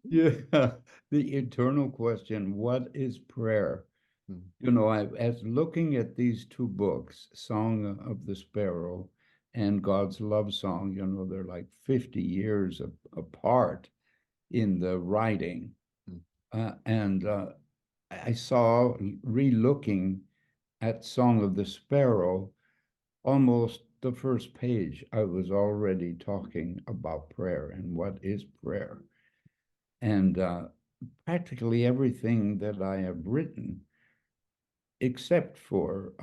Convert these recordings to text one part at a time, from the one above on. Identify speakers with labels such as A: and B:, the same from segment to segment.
A: Yeah, the eternal question, what is prayer?
B: Mm,
A: As looking at these two books, Song of the Sparrow and God's Love Song, they're like 50 years apart in the writing.
B: mm,
A: And I saw, re-looking at Song of the Sparrow, almost the first page, I was already talking about prayer and what is prayer. And practically everything that I have written, except for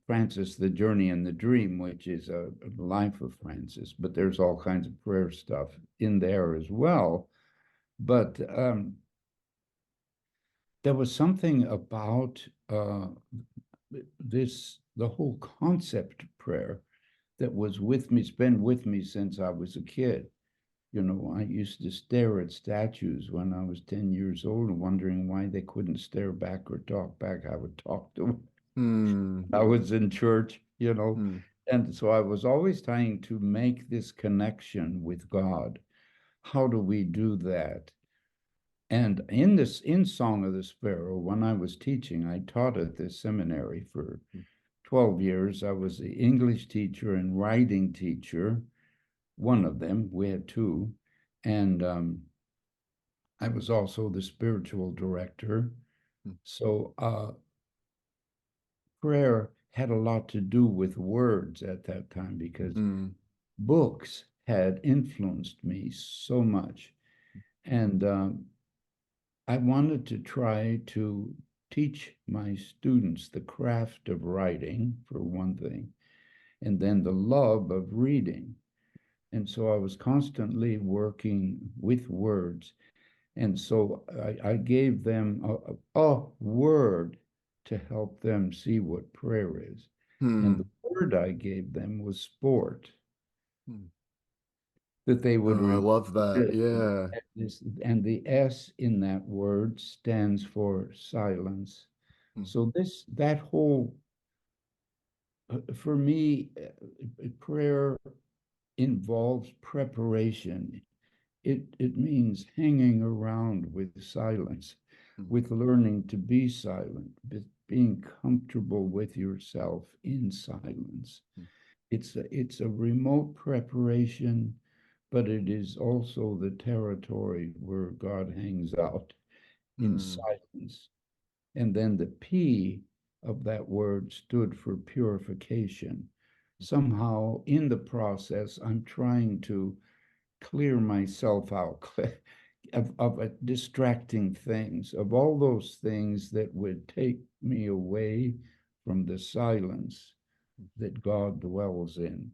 A: Francis, the Journey and the Dream, which is a life of Francis, but there's all kinds of prayer stuff in there as well. But there was something about the whole concept of prayer that was with me, it's been with me since I was a kid. I used to stare at statues when I was 10 years old, wondering why they couldn't stare back or talk back. I would talk to them.
B: mm,
A: I was in church.
B: mm,
A: And so I was always trying to make this connection with God. How do we do that? And in Song of the Sparrow, when I was teaching, I taught at this seminary for
B: mm,
A: 12 years. I was the English teacher and writing teacher, one of them. We had two. And I was also the spiritual director.
B: mm,
A: So prayer had a lot to do with words at that time because
B: mm,
A: books had influenced me so much. And I wanted to try to teach my students the craft of writing, for one thing, and then the love of reading. And so I was constantly working with words. And so I gave them a word to help them see what prayer is. And the
B: mm,
A: word I gave them was sport,
B: mm.
A: that they would
B: Oh, I
A: remember
B: love that.
A: this.
B: Yeah.
A: And the S in that word stands for silence.
B: Mm,
A: So that whole, for me, prayer involves preparation. It means hanging around with silence,
B: mm,
A: with learning to be silent, being comfortable with yourself in silence.
B: mm,
A: It's a remote preparation, but it is also the territory where God hangs out in
B: mm,
A: silence. And then the P of that word stood for purification. Somehow in the process, I'm trying to clear myself out of distracting things, of all those things that would take me away from the silence that God dwells in.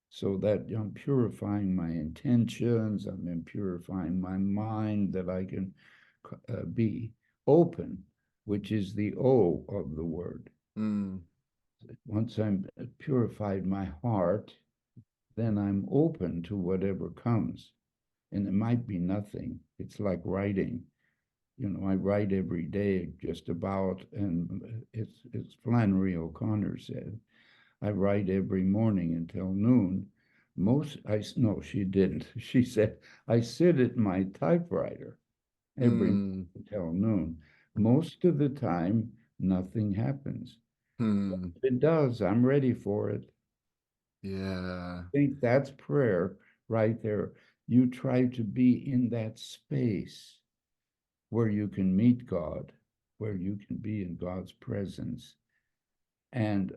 A: So that I'm purifying my intentions, I'm purifying my mind, that I can be open, which is the O of the word.
B: mm,
A: Once I'm purified my heart, then I'm open to whatever comes. And it might be nothing. It's like writing. I write every day just about, and it's Flannery O'Connor said, I write every morning until noon. No, she didn't. She said, I sit at my typewriter every morning
B: mm,
A: until noon. Most of the time, nothing happens. But
B: mm.
A: if it does, I'm ready for it.
B: Yeah.
A: I think that's prayer right there. You try to be in that space where you can meet God, where you can be in God's presence, and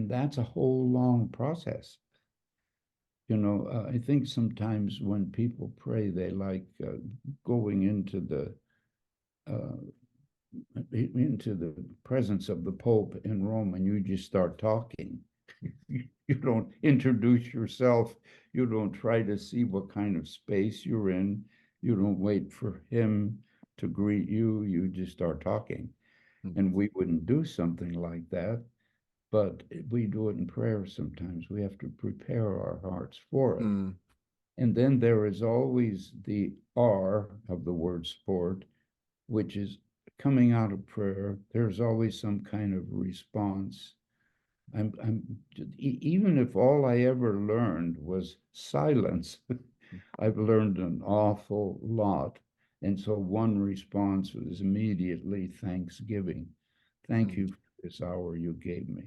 A: that's a whole long process. I think sometimes when people pray, they like going uh, into the presence of the Pope in Rome, and you just start talking. You don't introduce yourself. You don't try to see what kind of space you're in. You don't wait for him to greet you. You just start talking.
B: Mm,
A: And we wouldn't do something like that, but we do it in prayer sometimes. We have to prepare our hearts for it.
B: mm,
A: And then there is always the R of the word sport, which is coming out of prayer. There's always some kind of response. I'm even if all I ever learned was silence, I've learned an awful lot. And so one response was immediately thanksgiving. Thank
B: Mm.
A: you for this hour you gave me.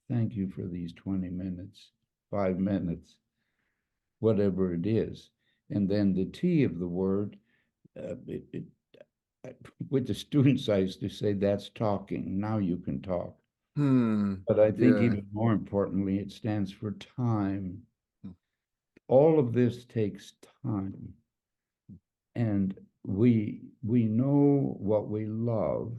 A: Thank you for these 20 minutes, 5 minutes, whatever it is. And then the T of the word, uh, it, it, with the students, I used to say, that's talking. Now you can talk.
B: Hmm.
A: But I think
B: Yeah.
A: even more importantly, it stands for time.
B: Hmm.
A: All of this takes time. And we know what we love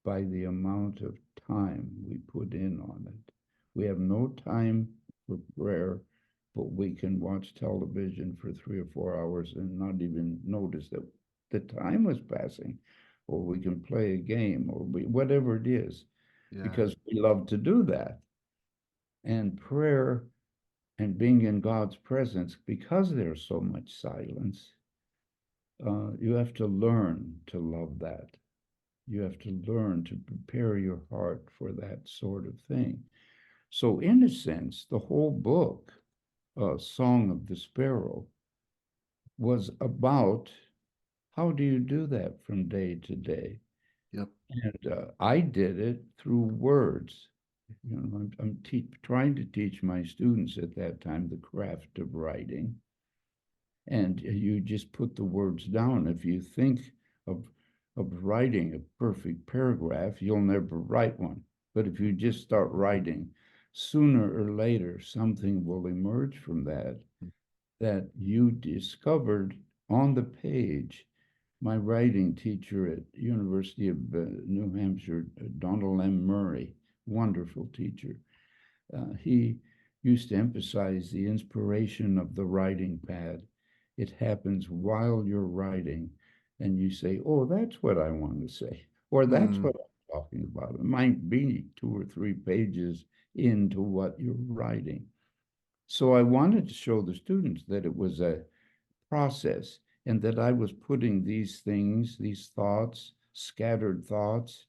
A: by the amount of time we put in on it. We have no time for prayer, but we can watch television for 3 or 4 hours and not even notice that the time was passing, or we can play a game, or whatever it is,
B: Yeah.
A: because we love to do that. And prayer and being in God's presence, because there's so much silence, you have to learn to love that. You have to learn to prepare your heart for that sort of thing. So, in a sense, the whole book, Song of the Sparrow, was about how do you do that from day to day?
B: Yep.
A: And I did it through words. You know, I'm trying to teach my students at that time the craft of writing, and you just put the words down. If you think of writing a perfect paragraph, you'll never write one. But if you just start writing, sooner or later something will emerge from that you discovered on the page. My writing teacher at University of New Hampshire, Donald M. Murray, wonderful teacher. He used to emphasize the inspiration of the writing pad. It happens while you're writing, and you say, "Oh, that's what I want to say," or "That's
B: Hmm.
A: what I'm talking about." It might be 2 or 3 pages into what you're writing. So I wanted to show the students that it was a process and that I was putting these things, these thoughts, scattered thoughts,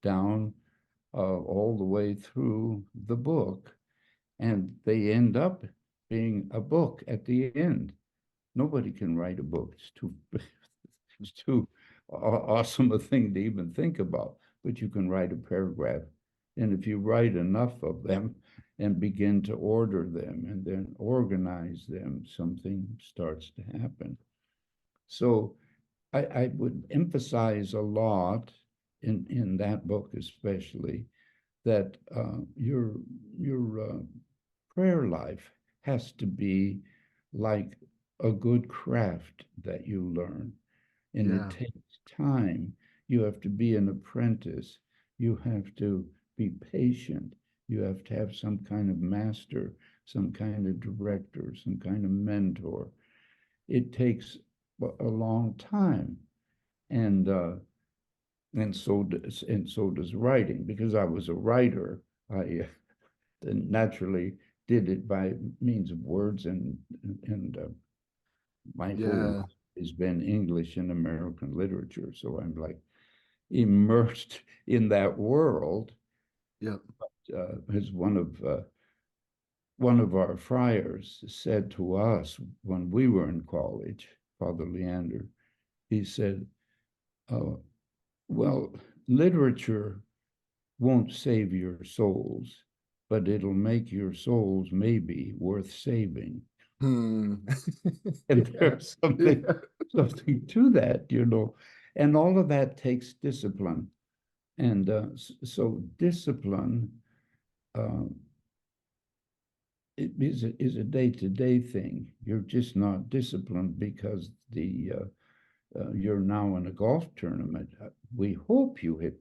A: down all the way through the book, and they end up being a book at the end. Nobody can write a book. It's too awesome a thing to even think about. But you can write a paragraph, and if you write enough of them and begin to order them and then organize them, something starts to happen. So I would emphasize a lot in that book, especially that your prayer life has to be like a good craft that you learn, and it
B: Yeah.
A: takes time. You have to be an apprentice. You have to be patient. You have to have some kind of master, some kind of director, some kind of mentor. It takes a long time, and so does writing. Because I was a writer, I naturally did it by means of words, and my whole
B: Yeah.
A: life has been English and American literature. So I'm like immersed in that world.
B: Yep.
A: As one of our friars said to us when we were in college, Father Leander, he said, uh, "Well, literature won't save your souls, but it'll make your souls maybe worth saving."
B: Hmm.
A: And
B: Yeah.
A: there's
B: Yeah.
A: something to that, and all of that takes discipline. And so discipline uh, is a day-to-day thing. You're just not disciplined because you're now in a golf tournament. We hope you had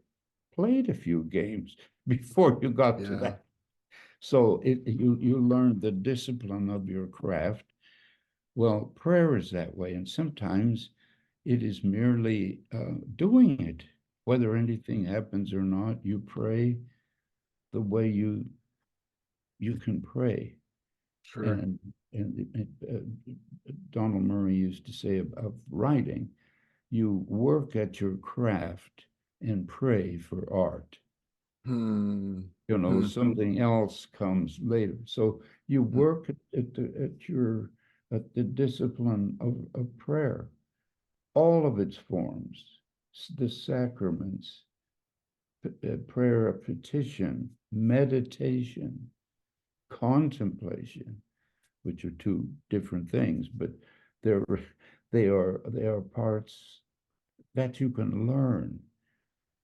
A: played a few games before you got to
B: Yeah.
A: that. So you learn the discipline of your craft. Well, prayer is that way, and sometimes it is merely doing it. Whether anything happens or not, you pray the way you can pray.
B: Sure.
A: And Donald Murray used to say of writing, you work at your craft and pray for art.
B: Hmm.
A: Something else comes later. So you
B: Hmm.
A: work at your the discipline of prayer, all of its forms, the sacraments, prayer of petition, meditation, contemplation, which are two different things, but they're they are parts that you can learn.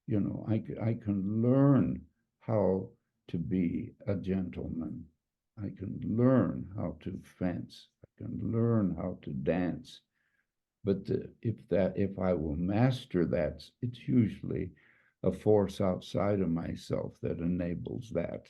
A: I can learn how to be a gentleman. I can learn how to fence. I can learn how to dance. But if I will master that, it's usually a force outside of myself that enables that.